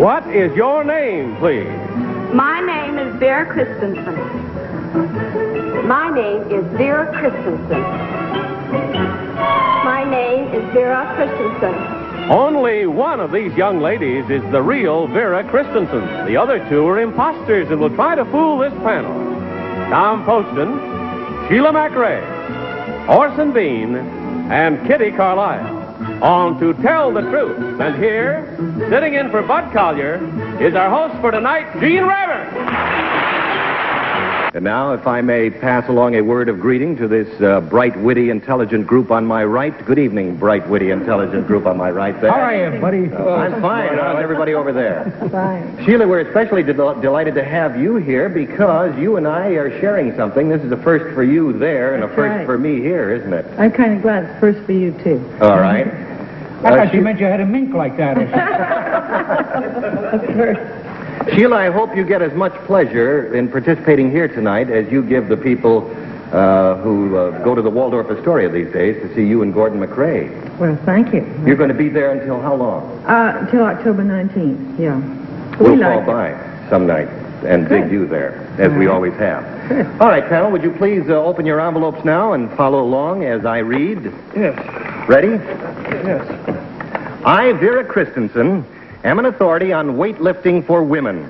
What is your name, please? My name is Vera Christensen. My name is Vera Christensen. My name is Vera Christensen. Only one of these young ladies is the real Vera Christensen. The other two are imposters and will try to fool this panel. Tom Poston, Sheila McRae, Orson Bean, and Kitty Carlisle. On to tell the truth. And here, sitting in for Bud Collier, is our host for tonight, Gene Revers. And now, if I may pass along a word of greeting to this bright, witty, intelligent group on my right. Good evening, bright, witty, intelligent group on my right there. How are you, buddy? I'm fine. How's everybody over there? Fine. Sheila, we're especially delighted to have you here because you and I are sharing something. This is a first for you there and a That's first right. for me here, isn't it? I'm kind of glad it's first for you, too. All right. I thought you meant you had a mink like that. Sheila, I hope you get as much pleasure in participating here tonight as you give the people who go to the Waldorf Astoria these days to see you and Gordon McRae. Well, thank you. You're going to be there until how long? Until October 19th, yeah. We'll like fall by some night and dig you there, as we always have. Good. All right, panel, would you please open your envelopes now and follow along as I read? Yes. Ready? Yes. I, Vera Christensen, am an authority on weightlifting for women.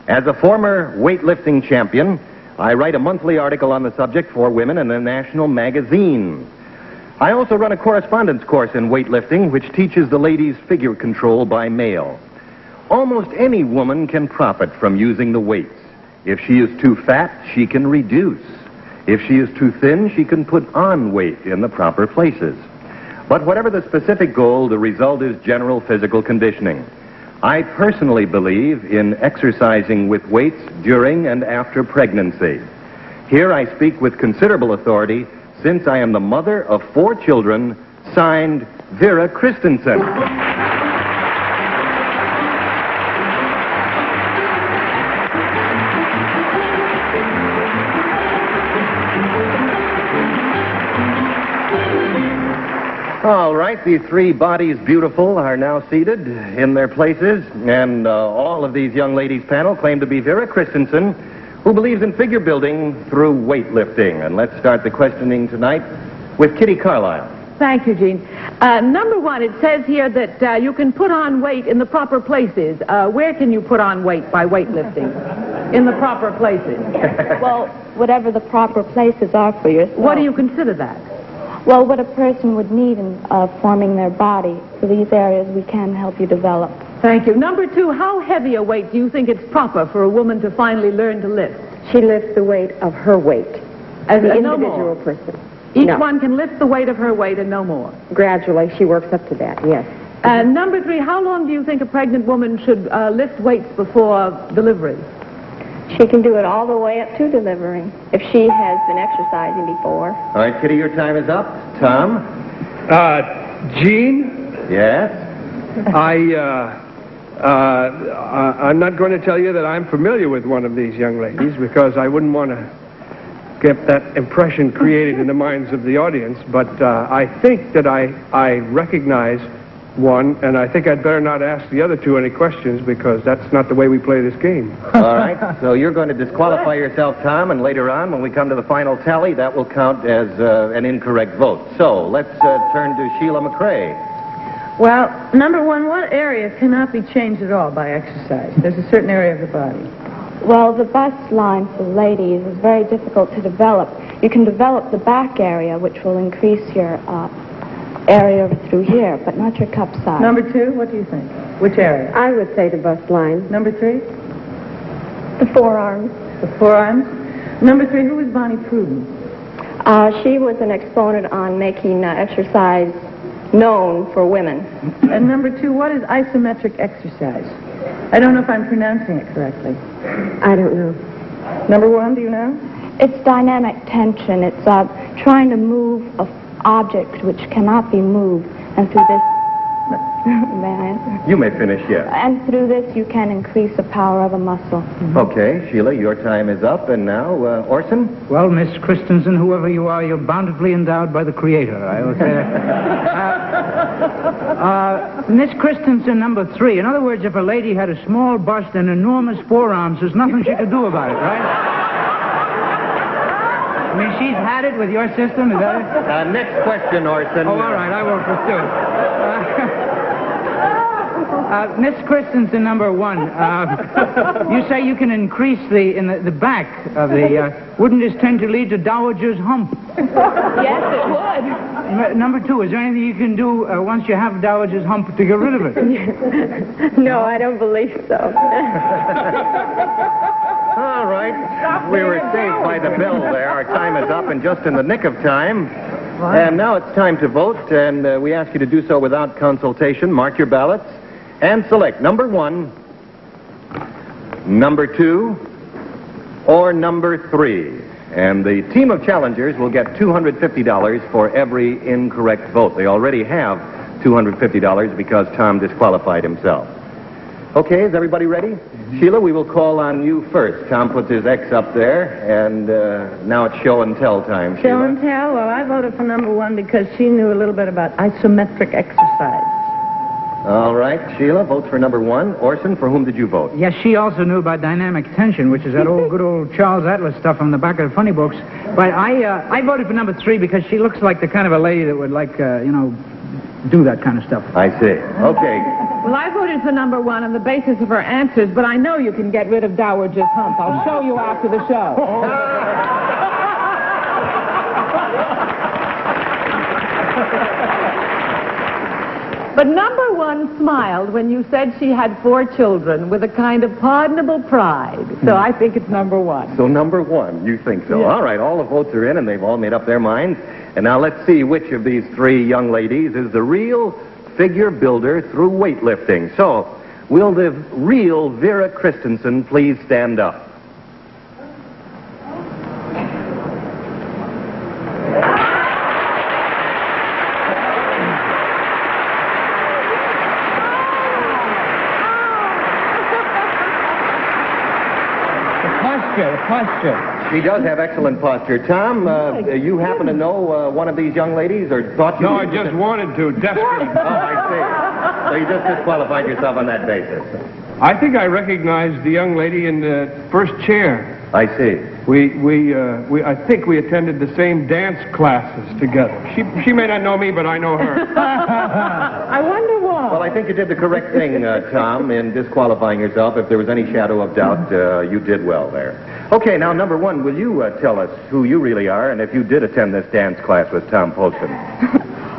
As a former weightlifting champion, I write a monthly article on the subject for women in a national magazine. I also run a correspondence course in weightlifting, which teaches the ladies figure control by mail. Almost any woman can profit from using the weights. If she is too fat, she can reduce. If she is too thin, she can put on weight in the proper places. But whatever the specific goal, the result is general physical conditioning. I personally believe in exercising with weights during and after pregnancy. Here I speak with considerable authority since I am the mother of 4 children, signed Vera Christensen. All right, these 3 bodies beautiful are now seated in their places, and all of these young ladies panel claim to be Vera Christensen, who believes in figure building through weightlifting. And let's start the questioning tonight with Kitty Carlisle. Thank you, Gene. Number one, it says here that you can put on weight in the proper places. Where can you put on weight by weightlifting? In the proper places. Well, whatever the proper places are for yourself. What do you consider that? Well, what a person would need in forming their body. For these areas, we can help you develop. Thank you. Number two, how heavy a weight do you think it's proper for a woman to finally learn to lift? She lifts the weight of her weight. As The no individual more. person. Each No. one can lift the weight of her weight and no more. Gradually, she works up to that, yes. Number three, how long do you think a pregnant woman should lift weights before delivery? She can do it all the way up to delivery if she has been exercising before. All right, Kitty, your time is up. Tom? Gene, Yes? I'm not going to tell you that I'm familiar with one of these young ladies because I wouldn't want to get that impression created in the minds of the audience, but I think that I recognize one, and I think I'd better not ask the other two any questions because that's not the way we play this game. All right, so you're going to disqualify yourself, Tom, and later on, when we come to the final tally, that will count as an incorrect vote. So let's turn to Sheila McRae. Well, number one, what area cannot be changed at all by exercise? There's a certain area of the body. Well, the bust line for ladies is very difficult to develop. You can develop the back area, which will increase your area through here, but not your cup size. Number two, what do you think? Which area? I would say the bust line. Number three? The forearms. The forearms. Number three, who is Bonnie Pruden? She was an exponent on making exercise known for women. And number two, what is isometric exercise? I don't know if I'm pronouncing it correctly. I don't know. Number one, do you know? It's dynamic tension. It's trying to move an object which cannot be moved, and through this May I answer? You may finish, yes. And through this, you can increase the power of a muscle. Okay, Sheila, your time is up. And now, Orson? Well, Miss Christensen, whoever you are, you're bountifully endowed by the Creator. I will say that. Miss Christensen, number 3. In other words, if a lady had a small bust and enormous forearms, there's nothing she could do about it, right? I mean, she's had it with your system, is that it? Next question, Orson. Oh, all right, I won't pursue it. Miss Christensen, number 1. You say you can increase the back of the... wouldn't this tend to lead to dowager's hump? Yes, it would. Number 2, is there anything you can do once you have dowager's hump to get rid of it? No, I don't believe so. All right. We were saved by the bell there. Our time is up and just in the nick of time. And now it's time to vote, and we ask you to do so without consultation. Mark your ballots and select number 1, number 2, or number 3. And the team of challengers will get $250 for every incorrect vote. They already have $250 because Tom disqualified himself. Okay, is everybody ready? Sheila, we will call on you first. Tom puts his X up there, and now it's show and tell time, Sheila. Show and tell? Well, I voted for number 1 because she knew a little bit about isometric exercise. All right, Sheila votes for number 1. Orson, for whom did you vote? Yes, she also knew about dynamic tension, which is that good old Charles Atlas stuff on the back of the funny books. But I voted for number 3 because she looks like the kind of a lady that would like, do that kind of stuff. I see. Okay. Well, I voted for number 1 on the basis of her answers, but I know you can get rid of dowager's hump. I'll show you after the show. But number 1 smiled when you said she had 4 children with a kind of pardonable pride. So I think it's number 1. So number 1, you think so? Yeah. All right, all the votes are in, and they've all made up their minds. And now let's see which of these 3 young ladies is the real figure builder through weightlifting. So, will the real Vera Christensen please stand up? Posture. She does have excellent posture. Tom, you happen to know one of these young ladies, or thought you... No, I just wanted to, desperately. Oh, I see. So you just disqualified yourself on that basis. I think I recognized the young lady in the first chair. I see. I think we attended the same dance classes together. She may not know me, but I know her. I wonder why. Well, I think you did the correct thing, Tom, in disqualifying yourself. If there was any shadow of doubt, you did well there. Okay, now, number 1, will you tell us who you really are and if you did attend this dance class with Tom Poston?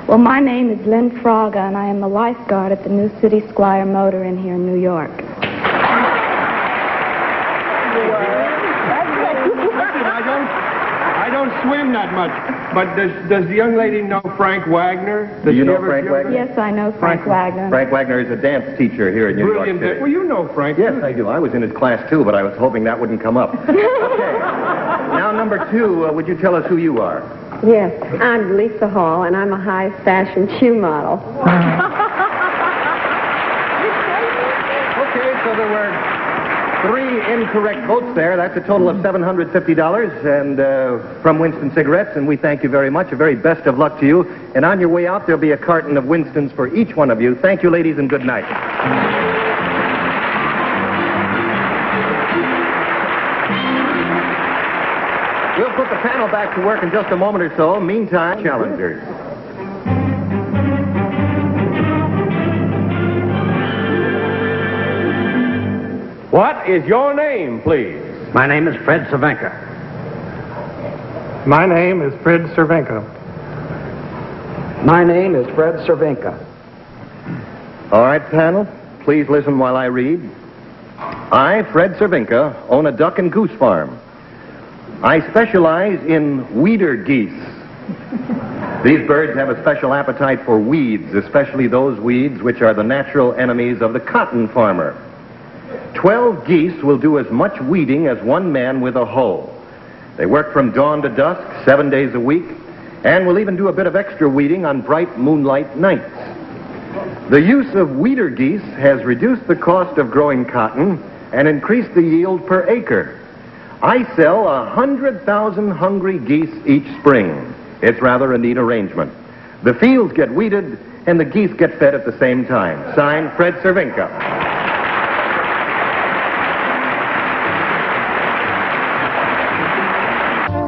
Well, my name is Lynn Fraga, and I am the lifeguard at the New City Squire Motor Inn here in New York. I don't swim that much. But does the young lady know Frank Wagner? Do you know Frank Wagner? Yes, I know Frank Wagner. Frank Wagner is a dance teacher here in New York City. Well, you know Frank. Yes, I do. I was in his class, too, but I was hoping that wouldn't come up. Okay. Now, number 2, would you tell us who you are? Yes, I'm Lisa Hall, and I'm a high-fashion shoe model. Okay, so there were 3 incorrect votes there. That's a total of $750 and from Winston Cigarettes, and we thank you very much. A very best of luck to you. And on your way out, there'll be a carton of Winstons for each one of you. Thank you, ladies, and good night. We'll put the panel back to work in just a moment or so. Meantime, challengers. What is your name, please? My name is Fred Cervenka. My name is Fred Cervenka. My name is Fred Cervenka. All right, panel, please listen while I read. I, Fred Cervenka, own a duck and goose farm. I specialize in weeder geese. These birds have a special appetite for weeds, especially those weeds which are the natural enemies of the cotton farmer. 12 geese will do as much weeding as one man with a hoe. They work from dawn to dusk, 7 days a week, and will even do a bit of extra weeding on bright moonlight nights. The use of weeder geese has reduced the cost of growing cotton and increased the yield per acre. I sell 100,000 hungry geese each spring. It's rather a neat arrangement. The fields get weeded and the geese get fed at the same time. Signed, Fred Cervenka.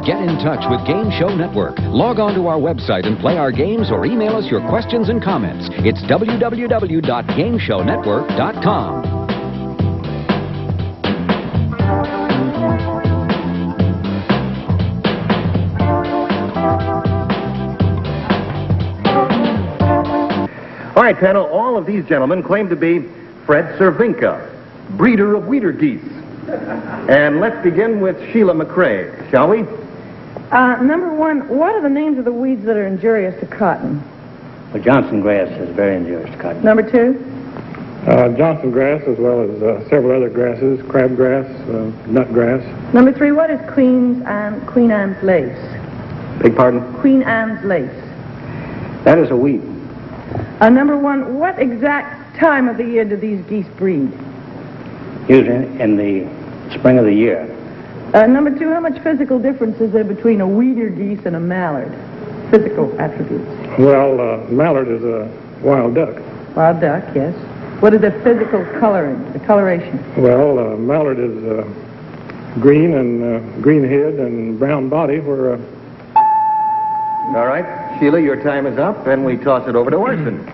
Get in touch with Game Show Network. Log on to our website and play our games or email us your questions and comments. It's www.gameshownetwork.com. All right, panel, all of these gentlemen claim to be Fred Cervenka, breeder of weeder geese. And let's begin with Sheila McRae, shall we? Number one, what are the names of the weeds that are injurious to cotton? Well, Johnson grass is very injurious to cotton. Number two? Johnson grass, as well as several other grasses, crabgrass, nut grass. Number three, what is Queen Anne's lace? Beg pardon? Queen Anne's lace. That is a weed. Number one, what exact time of the year do these geese breed? Usually in the spring of the year. Number two, how much physical difference is there between a weeder geese and a mallard? Physical attributes. Well, mallard is a wild duck. Wild duck, yes. What is the physical coloring, the coloration? Well, mallard is green and green head and brown body, where... All right, Sheila, your time is up, and we toss it over to Orson.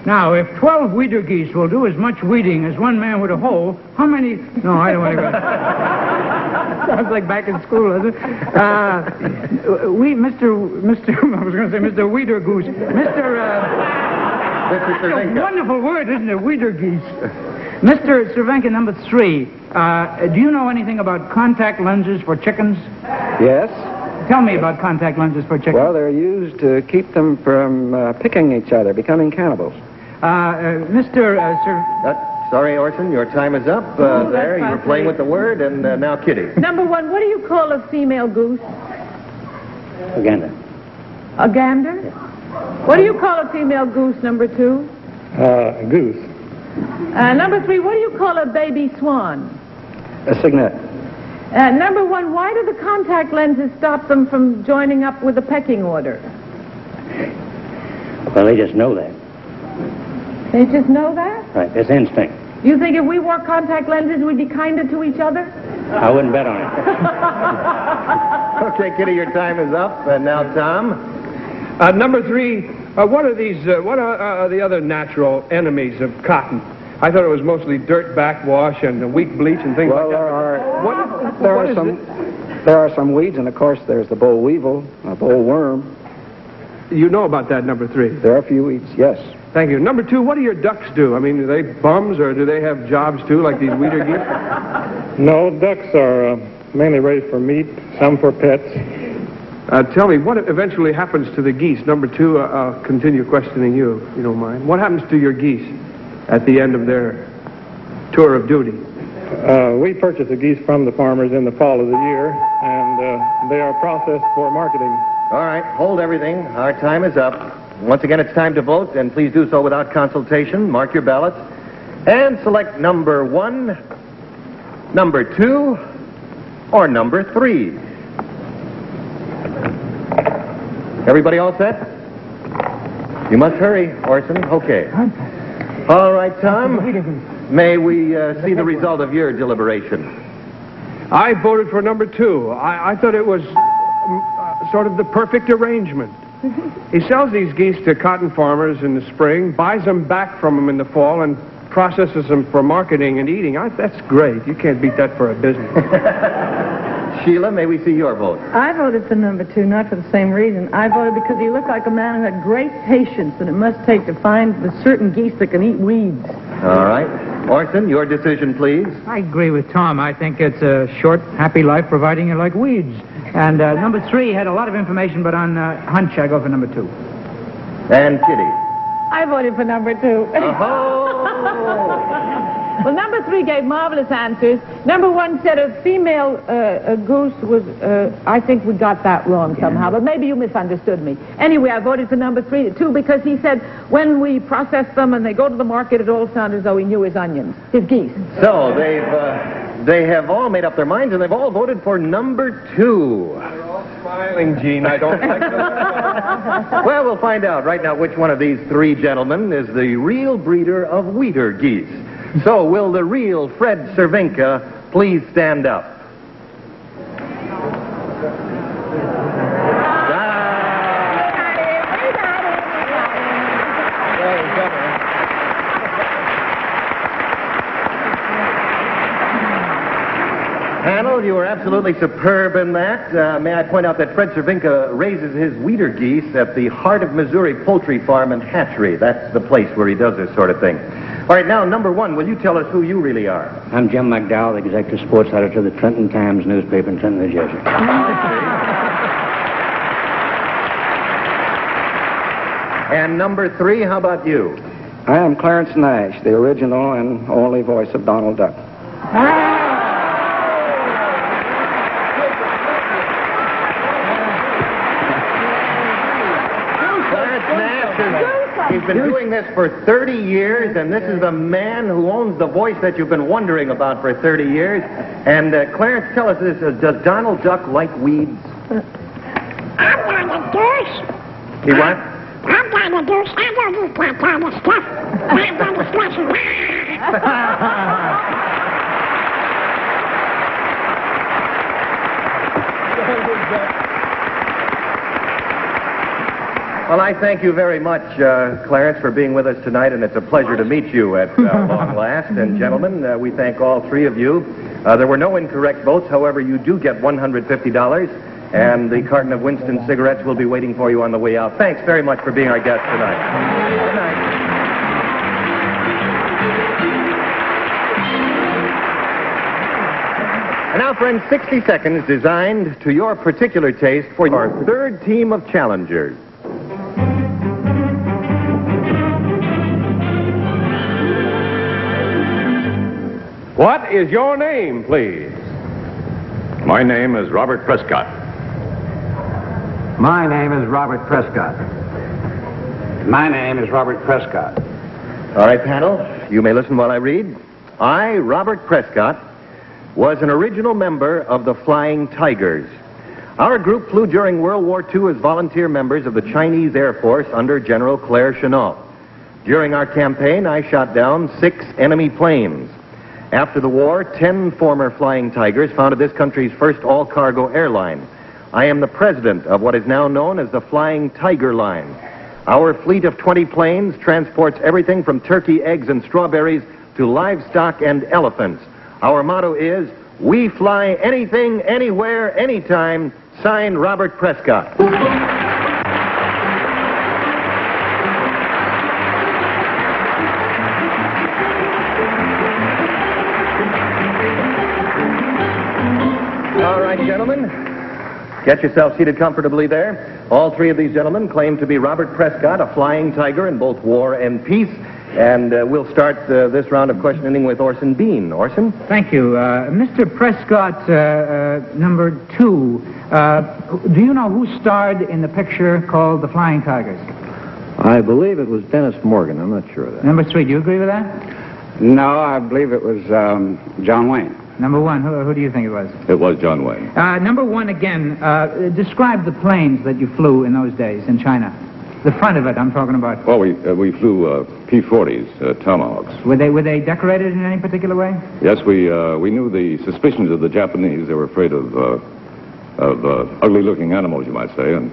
Now, if 12 weeder geese will do as much weeding as one man with a hoe, how many... No, I don't want to go... Sounds like back in school, doesn't it? I was going to say Mr. Weeder Goose. Mr. Cervenka. A wonderful word, isn't it? Weeder geese. Mr. Cervenka, number three, do you know anything about contact lenses for chickens? Yes. Tell me about contact lenses for chickens. Well, they're used to keep them from picking each other, becoming cannibals. Sorry, Orson, your time is up. There, you were playing with the word, and now Kitty. Number one, what do you call a female goose? A gander. A gander? Yeah. What do you call a female goose, number two? Goose. Number three, what do you call a baby swan? A cygnet. Number one, why do the contact lenses stop them from joining up with the pecking order? Well, they just know that. They just know that? Right, it's instinct. You think if we wore contact lenses, we'd be kinder to each other? I wouldn't bet on it. Okay, Kitty, your time is up. And now, Tom. Number three, what are the other natural enemies of cotton? I thought it was mostly dirt backwash and weak bleach and things like that. There are some weeds, and of course there's the boll weevil, boll worm. You know about that, number three? There are a few weeds, yes. Thank you. Number two, what do your ducks do? I mean, are they bums or do they have jobs too, like these weeder geese? No, ducks are mainly raised for meat, some for pets. Tell me, what eventually happens to the geese? Number two, I'll continue questioning you, if you don't mind. What happens to your geese at the end of their tour of duty? We purchase the geese from the farmers in the fall of the year, and they are processed for marketing. All right, hold everything. Our time is up. Once again, it's time to vote, and please do so without consultation. Mark your ballots. And select number one, number two, or number three. Everybody all set? You must hurry, Orson. Okay. All right, Tom. May we see the result of your deliberation? I voted for number two. I thought it was sort of the perfect arrangement. He sells these geese to cotton farmers in the spring, buys them back from them in the fall, and processes them for marketing and eating. That's great. You can't beat that for a business. Sheila, may we see your vote? I voted for number two, not for the same reason. I voted because he looked like a man who had great patience that it must take to find the certain geese that can eat weeds. All right. Orson, your decision, please. I agree with Tom. I think it's a short, happy life, providing you like weeds. And number three had a lot of information, but on hunch, I go for number two. And Kitty. I voted for number two. Well, number 3 gave marvelous answers. Number 1 said a female goose was, I think we got that wrong somehow, but maybe you misunderstood me. Anyway, I voted for number 3, too, because he said when we process them and they go to the market, it all sounded as though he knew his onions, his geese. So they have all made up their minds, and they've all voted for number 2. They're all smiling, Gene. I don't like them. Well, we'll find out right now which one of these 3 gentlemen is the real breeder of wheater geese. So, will the real Fred Cervenka please stand up? Panel, you were absolutely superb in that. May I point out that Fred Cervenka raises his wheater geese at the Heart of Missouri Poultry Farm and Hatchery. That's the place where he does this sort of thing. All right, now, number 1, will you tell us who you really are? I'm Jim McDowell, the executive sports editor of the Trenton Times newspaper in Trenton, New Jersey. And number 3, how about you? I am Clarence Nash, the original and only voice of Donald Duck. He's been doing this for 30 years, and this is the man who owns the voice that you've been wondering about for 30 years. And Clarence, tell us this, does Donald Duck like weeds? I'm gonna douche. He what? I'm gonna douche. I don't eat that kind of stuff. I'm gonna flush it. Well, I thank you very much, Clarence, for being with us tonight, and it's a pleasure to meet you at long last. And gentlemen, we thank all 3 of you. There were no incorrect votes. However, you do get $150, and the carton of Winston cigarettes will be waiting for you on the way out. Thanks very much for being our guest tonight. Good night. And now, friends, 60 seconds designed to your particular taste for your 3rd team of challengers. What is your name, please? My name is Robert Prescott. My name is Robert Prescott. My name is Robert Prescott. All right, panel, you may listen while I read. I, Robert Prescott, was an original member of the Flying Tigers. Our group flew during World War II as volunteer members of the Chinese Air Force under General Claire Chennault. During our campaign, I shot down 6 enemy planes. After the war, 10 former Flying Tigers founded this country's first all-cargo airline. I am the president of what is now known as the Flying Tiger Line. Our fleet of 20 planes transports everything from turkey, eggs, and strawberries to livestock and elephants. Our motto is, we fly anything, anywhere, anytime. Signed, Robert Prescott. All right, gentlemen, get yourself seated comfortably there. All 3 of these gentlemen claim to be Robert Prescott, a flying tiger in both war and peace. And we'll start this round of questioning with Orson Bean. Orson? Thank you. Mr. Prescott, number 2, do you know who starred in the picture called The Flying Tigers? I believe it was Dennis Morgan. I'm not sure of that. Number 3, do you agree with that? No, I believe it was John Wayne. Number 1, who do you think it was? It was John Wayne. Number 1 again, describe the planes that you flew in those days in China. The front of it, I'm talking about. Well, we flew P-40s, Tomahawks. Were they decorated in any particular way? Yes, we knew the suspicions of the Japanese. They were afraid of ugly-looking animals, you might say, and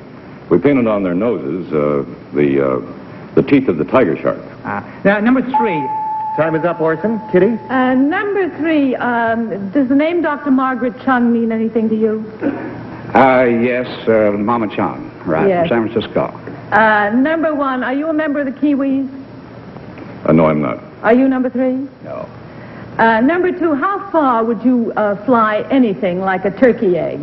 we painted on their noses the teeth of the tiger shark. Now, number 3. Time is up, Orson. Kitty? Number 3, does the name Dr. Margaret Chung mean anything to you? Yes, Mama Chan, right, Yes. from San Francisco. Number 1, are you a member of the Kiwis? No, I'm not. Are you number 3? No. Number 2, how far would you fly anything like a turkey egg?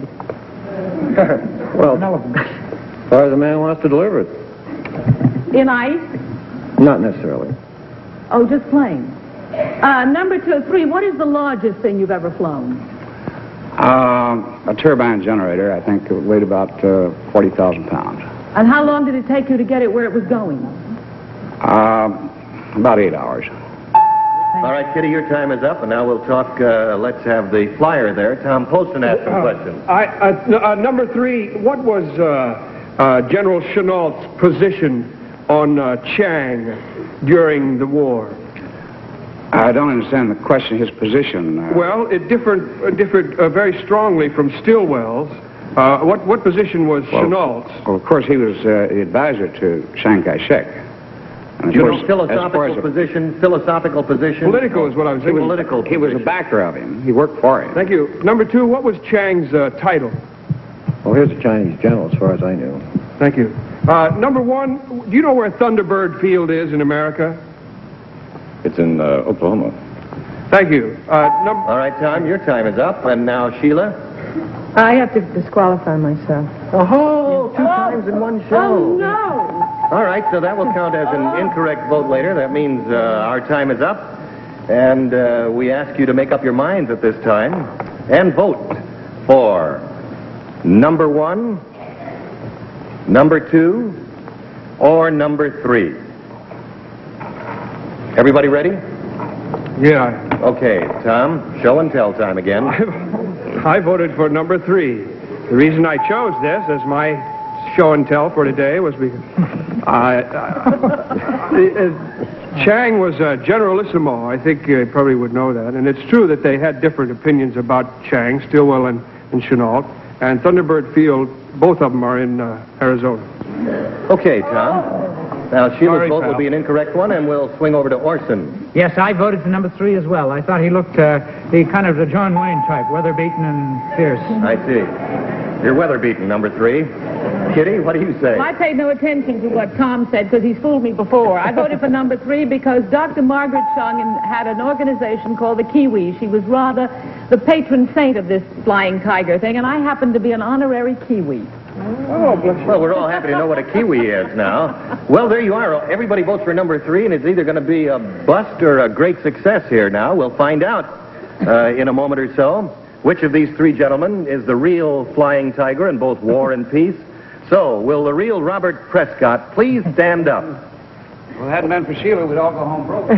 Well, as far as the man wants to deliver it. In ice? Not necessarily. Oh, just plain. Number 3, what is the largest thing you've ever flown? A turbine generator, I think it weighed about 40,000 pounds. And how long did it take you to get it where it was going? About 8 hours. All right, Kitty, your time is up, and now we'll talk, let's have the flyer there. Tom Poston asked some questions. Number 3, what was General Chenault's position on Chang during the war? I don't understand the question, his position. Well, it differed very strongly from Stilwell's. What position was Chenault's? Well, of course, he was the advisor to Chiang Kai-shek. And You know, philosophical position. Political is what I was saying. He was a backer of him. He worked for him. Thank you. Number 2, what was Chang's title? Well, here's a Chinese general, as far as I knew. Thank you. Number 1, do you know where Thunderbird Field is in America? It's in Oklahoma. Thank you. All right, Tom, your time is up. And now, Sheila? I have to disqualify myself. Oh, 2 times in one show. Oh, no. All right, so that will count as an incorrect vote later. That means our time is up. And we ask you to make up your minds at this time and vote for number 1, number 2, or number 3. Everybody ready? Yeah. Okay, Tom, show and tell time again. I voted for number 3. The reason I chose this as my show and tell for today was because Chang was a generalissimo. I think you probably would know that. And it's true that they had different opinions about Chang, Stilwell and Chenault. And Thunderbird Field, both of them are in Arizona. Okay, Tom. Now, Sheila's vote will be an incorrect one, and we'll swing over to Orson. Yes, I voted for number 3 as well. I thought he looked he kind of the John Wayne type, weather-beaten and fierce. I see. You're weather-beaten, number 3. Kitty, what do you say? I paid no attention to what Tom said because he's fooled me before. I voted for number 3 because Dr. Margaret Chung had an organization called the Kiwi. She was rather the patron saint of this flying tiger thing, and I happen to be an honorary Kiwi. Oh, well, we're all happy to know what a Kiwi is now. Well, there you are. Everybody votes for number 3, and it's either going to be a bust or a great success here now. We'll find out in a moment or so which of these 3 gentlemen is the real flying tiger in both war and peace. So, will the real Robert Prescott please stand up? Well, if it hadn't been for Sheila, we'd all go home broke.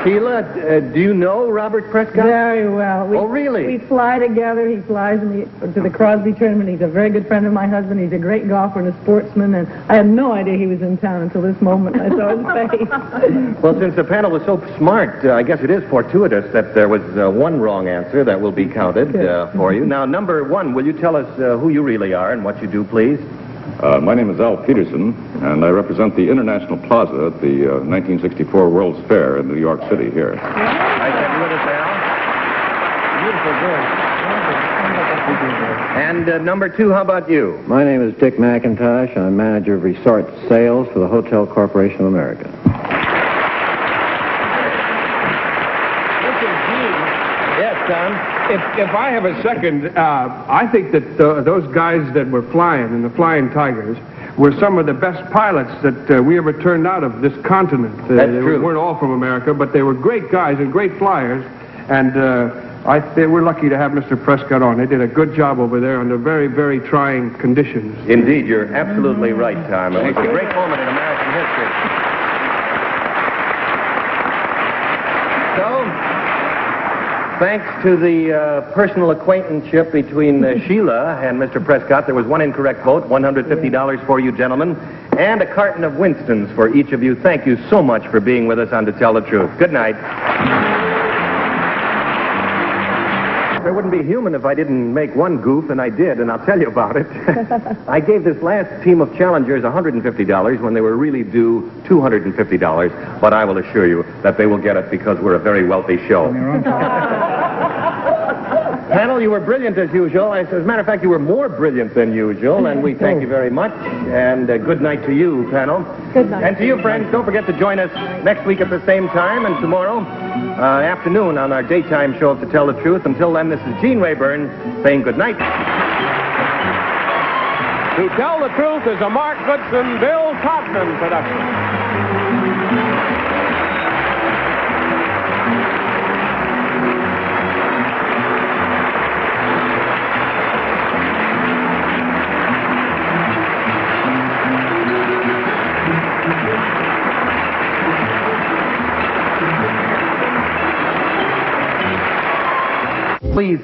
Sheila, do you know Robert Prescott? Very well. Oh, really? We fly together. He flies me to the Crosby tournament. He's a very good friend of my husband. He's a great golfer and a sportsman, and I had no idea he was in town until this moment. I saw his face. Well, since the panel was so smart, I guess it is fortuitous that there was one wrong answer that will be counted for you. Now, number 1, will you tell us who you really are and what you do, please? My name is Al Peterson, and I represent the International Plaza at the 1964 World's Fair in New York City here. Nice to have you with us, Al. Beautiful girl. And number 2, how about you? My name is Dick McIntosh. I'm manager of resort sales for the Hotel Corporation of America. Yes, Tom? If I have a second, I think that those guys that were flying in the Flying Tigers were some of the best pilots that we ever turned out of this continent. That's true. They weren't all from America, but they were great guys and great flyers. And we're lucky to have Mr. Prescott on. They did a good job over there under very, very trying conditions. Indeed, you're absolutely right, Tom. It was a great moment in American history. So, thanks to the personal acquaintanceship between Sheila and Mr. Prescott, there was one incorrect vote, $150 for you gentlemen, and a carton of Winston's for each of you. Thank you so much for being with us on To Tell the Truth. Good night. I wouldn't be human if I didn't make one goof, and I did, and I'll tell you about it. I gave this last team of challengers $150 when they were really due $250, but I will assure you that they will get it because we're a very wealthy show. Panel, you were brilliant as usual. As a matter of fact, you were more brilliant than usual, and we thank you very much. And good night to you, panel. Good night. And to you, friends, don't forget to join us next week at the same time and tomorrow afternoon on our daytime show, To Tell the Truth. Until then, this is Gene Rayburn saying good night. To Tell the Truth is a Mark Goodson, Bill Todman production. Please